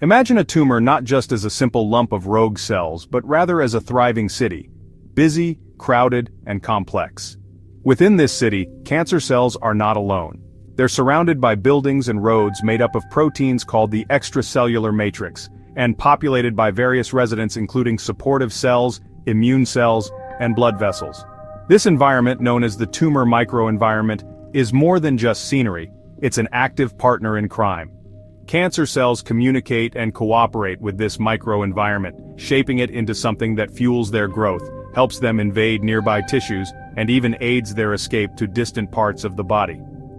Imagine a tumor not just as a simple lump of rogue cells, but rather as a thriving city. Busy, crowded, and complex. Within this city, cancer cells are not alone. They're surrounded by buildings and roads made up of proteins called the extracellular matrix, and populated by various residents including supportive cells, immune cells, and blood vessels. This environment, known as the tumor microenvironment, is more than just scenery, it's an active partner in crime. Cancer cells communicate and cooperate with this microenvironment, shaping it into something that fuels their growth, helps them invade nearby tissues, and even aids their escape to distant parts of the body.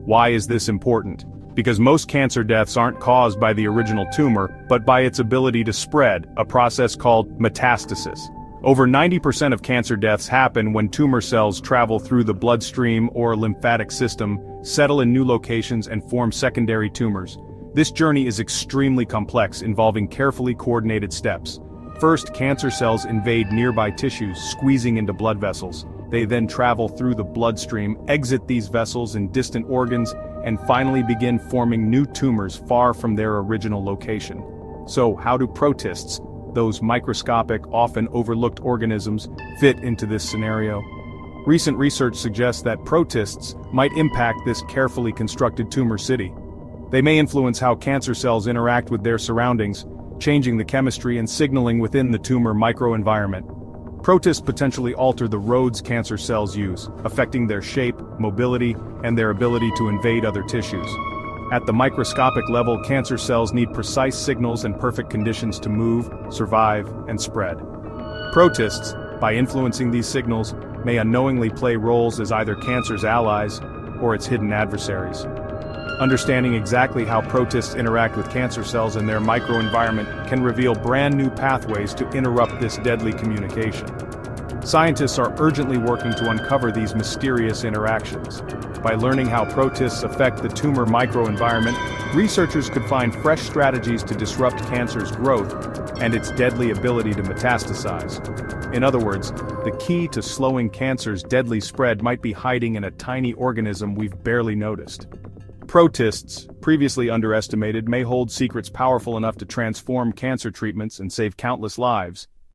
Why is this important? Because most cancer deaths aren't caused by the original tumor, but by its ability to spread, a process called metastasis. Over 90% of cancer deaths happen when tumor cells travel through the bloodstream or lymphatic system, settle in new locations and form secondary tumors. This journey is extremely complex, involving carefully coordinated steps. First, cancer cells invade nearby tissues, squeezing into blood vessels. They then travel through the bloodstream, exit these vessels in distant organs, and finally begin forming new tumors far from their original location. So, how do protists, those microscopic, often overlooked organisms, fit into this scenario? Recent research suggests that protists might impact this carefully constructed tumor city. They may influence how cancer cells interact with their surroundings, changing the chemistry and signaling within the tumor microenvironment. Protists potentially alter the roads cancer cells use, affecting their shape, mobility, and their ability to invade other tissues. At the microscopic level, cancer cells need precise signals and perfect conditions to move, survive, and spread. Protists, by influencing these signals, may unknowingly play roles as either cancer's allies or its hidden adversaries. Understanding exactly how protists interact with cancer cells and their microenvironment can reveal brand new pathways to interrupt this deadly communication. Scientists are urgently working to uncover these mysterious interactions. By learning how protists affect the tumor microenvironment, researchers could find fresh strategies to disrupt cancer's growth and its deadly ability to metastasize. In other words, the key to slowing cancer's deadly spread might be hiding in a tiny organism we've barely noticed. Protists, previously underestimated, may hold secrets powerful enough to transform cancer treatments and save countless lives.